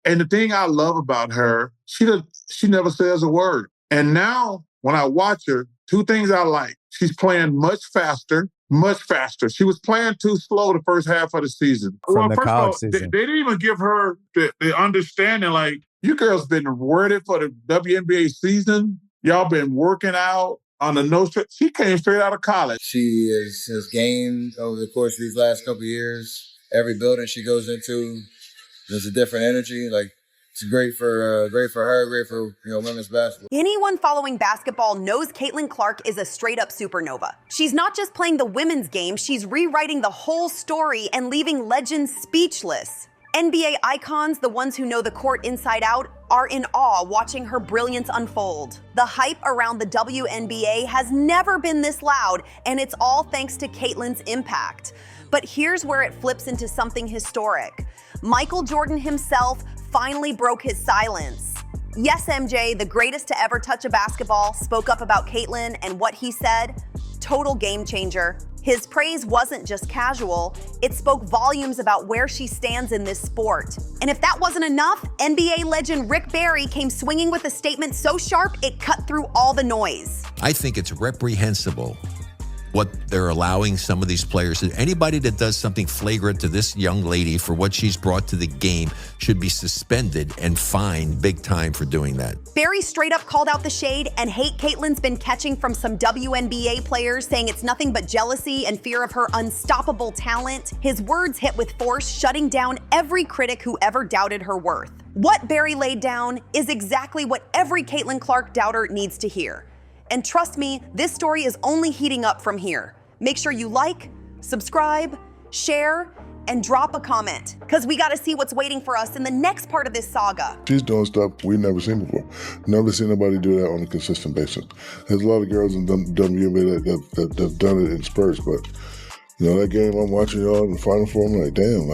And the thing I love about her, she never says a word. And now when I watch her, two things I like. She's playing much faster. She was playing too slow the first half of the season. From the college season. They didn't even give her the understanding, like, you girls been worded for the WNBA season. Y'all been working out on the no strip. She came straight out of college. She has gained over the course of these last couple of years. Every building she goes into, there's a different energy. Like, it's great for her, great for women's basketball. Anyone following basketball knows Caitlin Clark is a straight-up supernova. She's not just playing the women's game, she's rewriting the whole story and leaving legends speechless. NBA icons, the ones who know the court inside out, are in awe watching her brilliance unfold. The hype around the WNBA has never been this loud, and it's all thanks to Caitlin's impact. But here's where it flips into something historic. Michael Jordan himself finally broke his silence. Yes, MJ, the greatest to ever touch a basketball, spoke up about Caitlin, and what he said, total game changer. His praise wasn't just casual, it spoke volumes about where she stands in this sport. And if that wasn't enough, NBA legend Rick Barry came swinging with a statement so sharp it cut through all the noise. I think it's reprehensible what they're allowing some of these players to. Anybody that does something flagrant to this young lady for what she's brought to the game should be suspended and fined big time for doing that. Barry straight up called out the shade and hate Caitlin's been catching from some WNBA players, saying it's nothing but jealousy and fear of her unstoppable talent. His words hit with force, shutting down every critic who ever doubted her worth. What Barry laid down is exactly what every Caitlin Clark doubter needs to hear. And trust me, this story is only heating up from here. Make sure you like, subscribe, share, and drop a comment, because we got to see what's waiting for us in the next part of this saga. She's doing stuff we've never seen before. Never seen anybody do that on a consistent basis. There's a lot of girls in WNBA that have done it in spurts, but that game I'm watching y'all in the Final Four, I'm like, damn,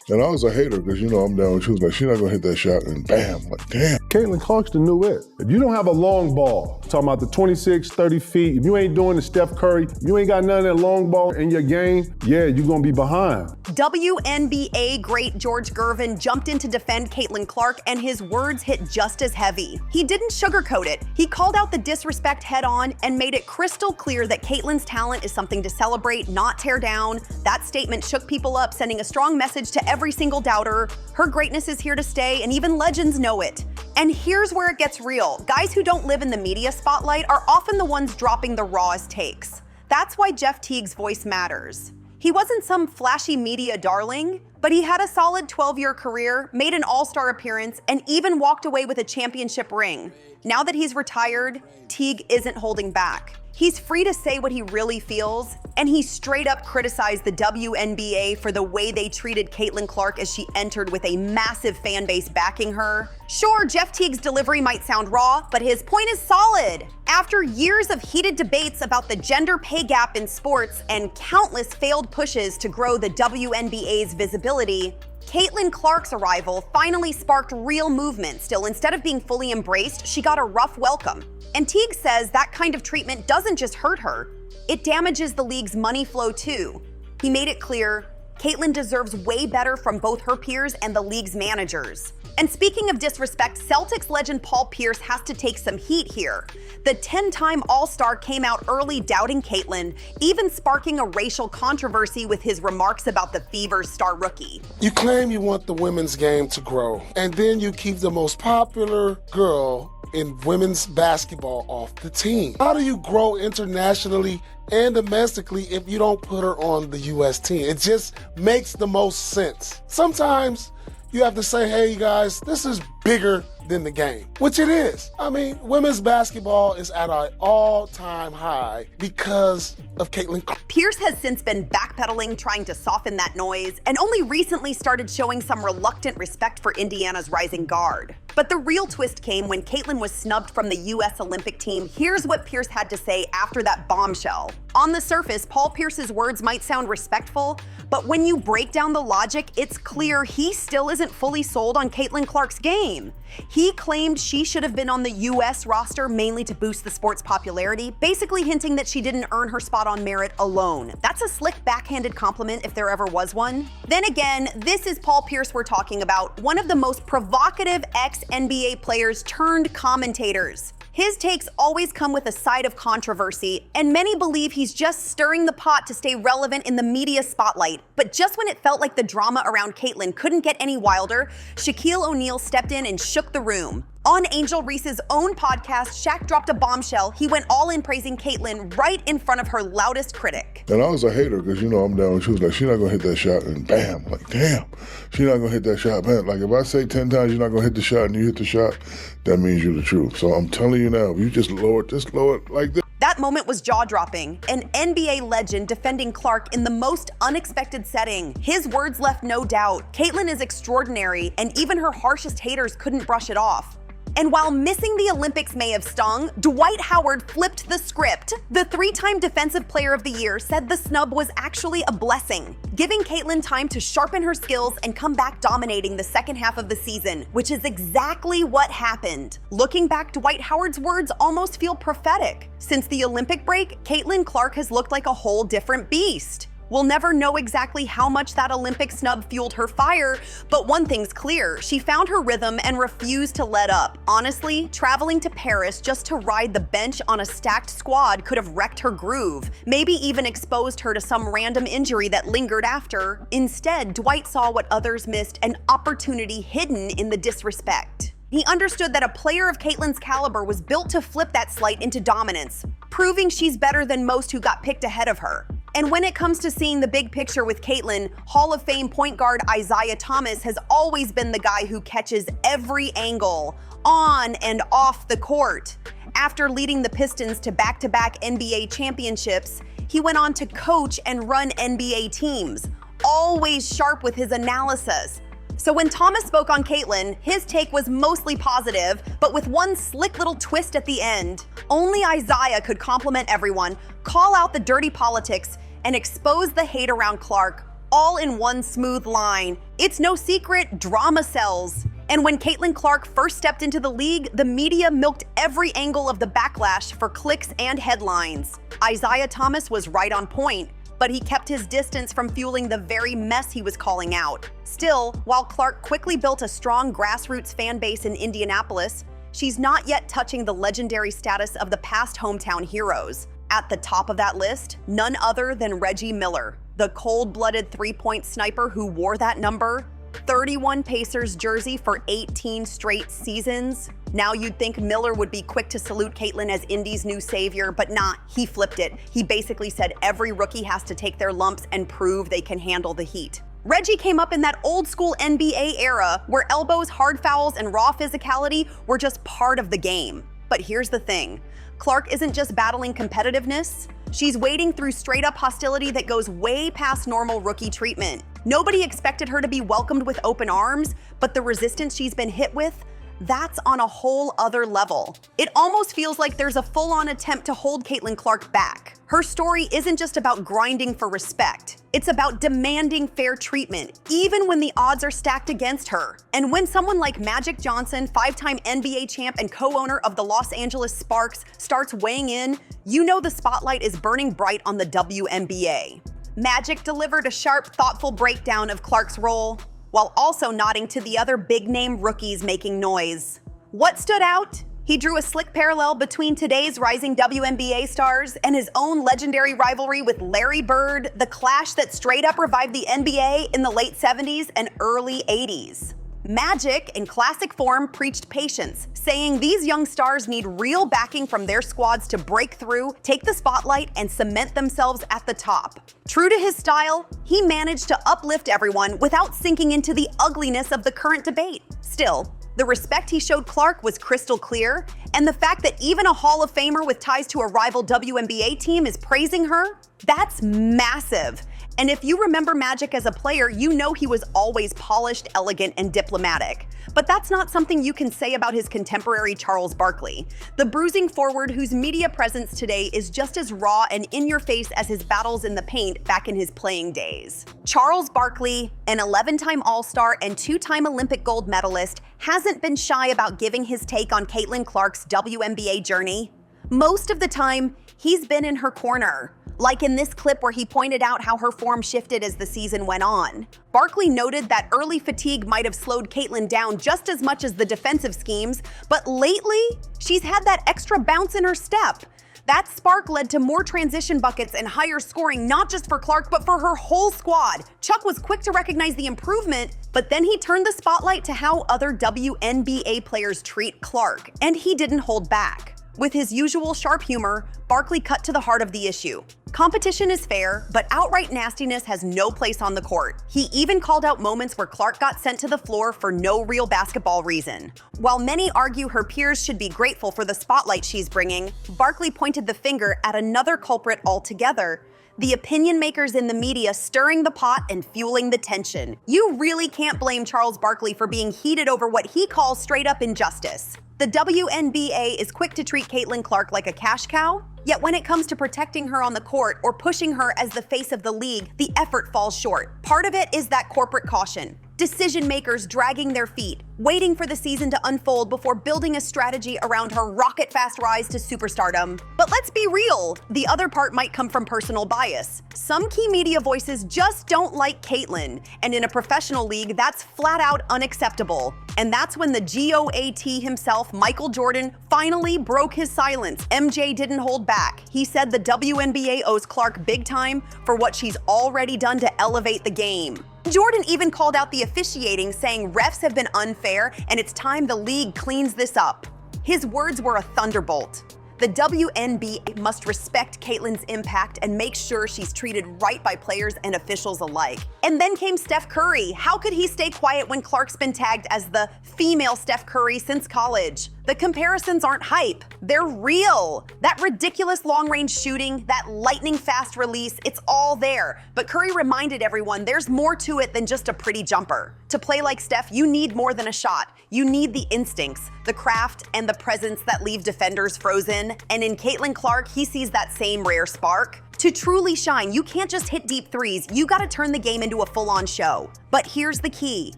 and I was a hater because, I'm down. She was like, she's not going to hit that shot. And bam, I'm like, damn. Caitlin Clark's the new it. If you don't have a long ball, talking about the 26, 30 feet, if you ain't doing the Steph Curry, you ain't got none of that long ball in your game, you're going to be behind. WNBA great George Gervin jumped in to defend Caitlin Clark, and his words hit just as heavy. He didn't sugarcoat it. He called out the disrespect head on and made it crystal clear that Caitlin's talent is something to celebrate, not tear down. That statement shook people up, sending a strong message to every single doubter. Her greatness is here to stay, and even legends know it. And here's where it gets real. Guys who don't live in the media spotlight are often the ones dropping the rawest takes. That's why Jeff Teague's voice matters. He wasn't some flashy media darling, but he had a solid 12-year career, made an all-star appearance, and even walked away with a championship ring. Now that he's retired, Teague isn't holding back. He's free to say what he really feels, and he straight up criticized the WNBA for the way they treated Caitlin Clark as she entered with a massive fan base backing her. Sure, Jeff Teague's delivery might sound raw, but his point is solid. After years of heated debates about the gender pay gap in sports and countless failed pushes to grow the WNBA's visibility, Caitlin Clark's arrival finally sparked real movement. Still, instead of being fully embraced, she got a rough welcome. And Teague says that kind of treatment doesn't just hurt her, it damages the league's money flow too. He made it clear, Caitlin deserves way better from both her peers and the league's managers. And speaking of disrespect, Celtics legend Paul Pierce has to take some heat here. The 10-time All-Star came out early doubting Caitlin, even sparking a racial controversy with his remarks about the Fever's star rookie. You claim you want the women's game to grow, and then you keep the most popular girl in women's basketball off the team. How do you grow internationally and domestically if you don't put her on the U.S. team? It just makes the most sense. Sometimes you have to say, hey, you guys, this is bigger than the game, which it is. I mean, women's basketball is at an all-time high because of Caitlin Clark. Pierce has since been backpedaling, trying to soften that noise, and only recently started showing some reluctant respect for Indiana's rising guard. But the real twist came when Caitlin was snubbed from the U.S. Olympic team. Here's what Pierce had to say after that bombshell. On the surface, Paul Pierce's words might sound respectful, but when you break down the logic, it's clear he still isn't fully sold on Caitlin Clark's game. He claimed she should have been on the U.S. roster mainly to boost the sport's popularity, basically hinting that she didn't earn her spot on merit alone. That's a slick backhanded compliment if there ever was one. Then again, this is Paul Pierce we're talking about, one of the most provocative ex-NBA players turned commentators. His takes always come with a side of controversy, and many believe he's just stirring the pot to stay relevant in the media spotlight. But just when it felt like the drama around Caitlin couldn't get any wilder, Shaquille O'Neal stepped in and shook the room. On Angel Reese's own podcast, Shaq dropped a bombshell. He went all in praising Caitlin right in front of her loudest critic. And I was a hater because, I'm down. She was like, she's not going to hit that shot. And bam, like, damn, she's not going to hit that shot. Man, like if I say 10 times you're not going to hit the shot and you hit the shot, that means you're the truth. So I'm telling you now, if you just lower it like this. That moment was jaw-dropping. An NBA legend defending Clark in the most unexpected setting. His words left no doubt. Caitlin is extraordinary, and even her harshest haters couldn't brush it off. And while missing the Olympics may have stung, Dwight Howard flipped the script. The three-time Defensive Player of the Year said the snub was actually a blessing, giving Caitlin time to sharpen her skills and come back dominating the second half of the season, which is exactly what happened. Looking back, Dwight Howard's words almost feel prophetic. Since the Olympic break, Caitlin Clark has looked like a whole different beast. We'll never know exactly how much that Olympic snub fueled her fire, but one thing's clear, she found her rhythm and refused to let up. Honestly, traveling to Paris just to ride the bench on a stacked squad could have wrecked her groove, maybe even exposed her to some random injury that lingered after. Instead, Dwight saw what others missed, an opportunity hidden in the disrespect. He understood that a player of Caitlin's caliber was built to flip that slight into dominance, proving she's better than most who got picked ahead of her. And when it comes to seeing the big picture with Caitlin, Hall of Fame point guard Isaiah Thomas has always been the guy who catches every angle, on and off the court. After leading the Pistons to back-to-back NBA championships, he went on to coach and run NBA teams, always sharp with his analysis. So when Thomas spoke on Caitlin, his take was mostly positive, but with one slick little twist at the end. Only Isaiah could compliment everyone, call out the dirty politics, and expose the hate around Clark, all in one smooth line. It's no secret, drama sells. And when Caitlin Clark first stepped into the league, the media milked every angle of the backlash for clicks and headlines. Isaiah Thomas was right on point, but he kept his distance from fueling the very mess he was calling out. Still, while Clark quickly built a strong grassroots fan base in Indianapolis, she's not yet touching the legendary status of the past hometown heroes. At the top of that list, none other than Reggie Miller, the cold-blooded three-point sniper who wore that number, 31 Pacers jersey for 18 straight seasons. Now you'd think Miller would be quick to salute Caitlin as Indy's new savior, but nah, he flipped it. He basically said every rookie has to take their lumps and prove they can handle the heat. Reggie came up in that old school NBA era where elbows, hard fouls, and raw physicality were just part of the game. But here's the thing, Clark isn't just battling competitiveness, she's wading through straight up hostility that goes way past normal rookie treatment. Nobody expected her to be welcomed with open arms, but the resistance she's been hit with, that's on a whole other level. It almost feels like there's a full-on attempt to hold Caitlin Clark back. Her story isn't just about grinding for respect. It's about demanding fair treatment, even when the odds are stacked against her. And when someone like Magic Johnson, 5-time NBA champ and co-owner of the Los Angeles Sparks, starts weighing in, you know the spotlight is burning bright on the WNBA. Magic delivered a sharp, thoughtful breakdown of Clark's role, while also nodding to the other big-name rookies making noise. What stood out? He drew a slick parallel between today's rising WNBA stars and his own legendary rivalry with Larry Bird, the clash that straight up revived the NBA in the late 70s and early 80s. Magic, in classic form, preached patience, saying these young stars need real backing from their squads to break through, take the spotlight, and cement themselves at the top. True to his style, he managed to uplift everyone without sinking into the ugliness of the current debate. Still, the respect he showed Clark was crystal clear, and the fact that even a Hall of Famer with ties to a rival WNBA team is praising her, that's massive. And if you remember Magic as a player, you know he was always polished, elegant, and diplomatic. But that's not something you can say about his contemporary Charles Barkley, the bruising forward whose media presence today is just as raw and in-your-face as his battles in the paint back in his playing days. Charles Barkley, an 11-time All-Star and 2-time Olympic gold medalist, hasn't been shy about giving his take on Caitlin Clark's WNBA journey. Most of the time, he's been in her corner. Like in this clip where he pointed out how her form shifted as the season went on. Barkley noted that early fatigue might have slowed Caitlin down just as much as the defensive schemes, but lately, she's had that extra bounce in her step. That spark led to more transition buckets and higher scoring, not just for Clark, but for her whole squad. Chuck was quick to recognize the improvement, but then he turned the spotlight to how other WNBA players treat Clark, and he didn't hold back. With his usual sharp humor, Barkley cut to the heart of the issue. Competition is fair, but outright nastiness has no place on the court. He even called out moments where Clark got sent to the floor for no real basketball reason. While many argue her peers should be grateful for the spotlight she's bringing, Barkley pointed the finger at another culprit altogether: the opinion makers in the media stirring the pot and fueling the tension. You really can't blame Charles Barkley for being heated over what he calls straight-up injustice. The WNBA is quick to treat Caitlin Clark like a cash cow, yet when it comes to protecting her on the court or pushing her as the face of the league, the effort falls short. Part of it is that corporate caution. Decision makers dragging their feet, waiting for the season to unfold before building a strategy around her rocket-fast rise to superstardom. But let's be real, the other part might come from personal bias. Some key media voices just don't like Caitlin, and in a professional league, that's flat out unacceptable. And that's when the GOAT himself, Michael Jordan, finally broke his silence. MJ didn't hold back. He said the WNBA owes Clark big time for what she's already done to elevate the game. Jordan even called out the officiating, saying refs have been unfair and it's time the league cleans this up. His words were a thunderbolt. The WNBA must respect Caitlin's impact and make sure she's treated right by players and officials alike. And then came Steph Curry. How could he stay quiet when Clark's been tagged as the female Steph Curry since college? The comparisons aren't hype, they're real. That ridiculous long-range shooting, that lightning-fast release, it's all there. But Curry reminded everyone there's more to it than just a pretty jumper. To play like Steph, you need more than a shot. You need the instincts, the craft, and the presence that leave defenders frozen. And in Caitlin Clark, he sees that same rare spark. To truly shine, you can't just hit deep threes, you gotta turn the game into a full-on show. But here's the key,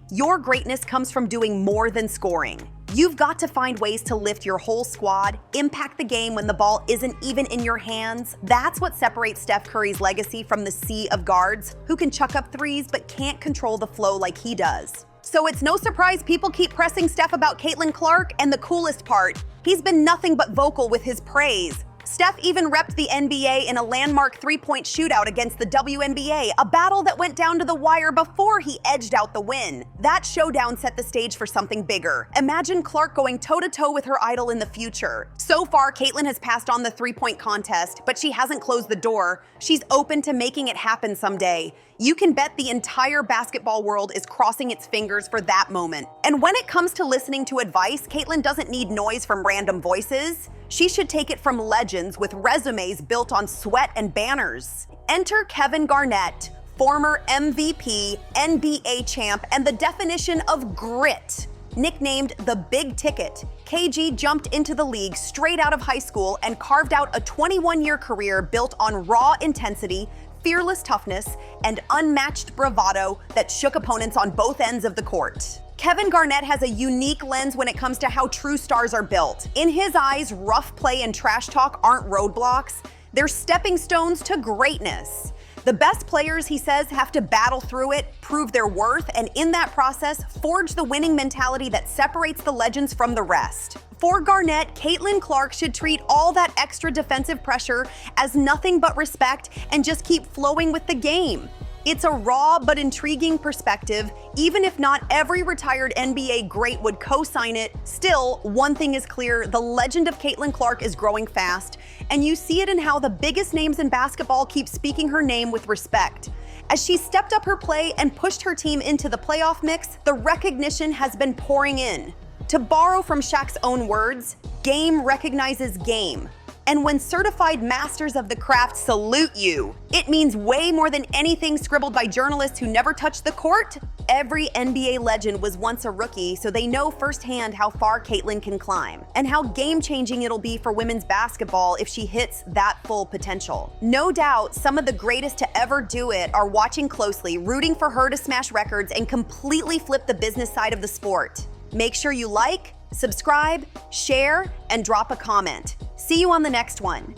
your greatness comes from doing more than scoring. You've got to find ways to lift your whole squad, impact the game when the ball isn't even in your hands. That's what separates Steph Curry's legacy from the sea of guards who can chuck up threes but can't control the flow like he does. So it's no surprise people keep pressing Steph about Caitlin Clark, and the coolest part, he's been nothing but vocal with his praise. Steph even repped the NBA in a landmark three-point shootout against the WNBA, a battle that went down to the wire before he edged out the win. That showdown set the stage for something bigger. Imagine Clark going toe-to-toe with her idol in the future. So far, Caitlin has passed on the three-point contest, but she hasn't closed the door. She's open to making it happen someday. You can bet the entire basketball world is crossing its fingers for that moment. And when it comes to listening to advice, Caitlin doesn't need noise from random voices. She should take it from legends with resumes built on sweat and banners. Enter Kevin Garnett, former MVP, NBA champ, and the definition of grit. Nicknamed the Big Ticket, KG jumped into the league straight out of high school and carved out a 21-year career built on raw intensity, fearless toughness, and unmatched bravado that shook opponents on both ends of the court. Kevin Garnett has a unique lens when it comes to how true stars are built. In his eyes, rough play and trash talk aren't roadblocks, they're stepping stones to greatness. The best players, he says, have to battle through it, prove their worth, and in that process, forge the winning mentality that separates the legends from the rest. For Garnett, Caitlin Clark should treat all that extra defensive pressure as nothing but respect and just keep flowing with the game. It's a raw but intriguing perspective. Even if not every retired NBA great would co-sign it, still, one thing is clear, the legend of Caitlin Clark is growing fast, and you see it in how the biggest names in basketball keep speaking her name with respect. As she stepped up her play and pushed her team into the playoff mix, the recognition has been pouring in. To borrow from Shaq's own words, game recognizes game. And when certified masters of the craft salute you, it means way more than anything scribbled by journalists who never touched the court. Every NBA legend was once a rookie, so they know firsthand how far Caitlin can climb and how game-changing it'll be for women's basketball if she hits that full potential. No doubt, some of the greatest to ever do it are watching closely, rooting for her to smash records and completely flip the business side of the sport. Make sure you like, subscribe, share, and drop a comment. See you on the next one.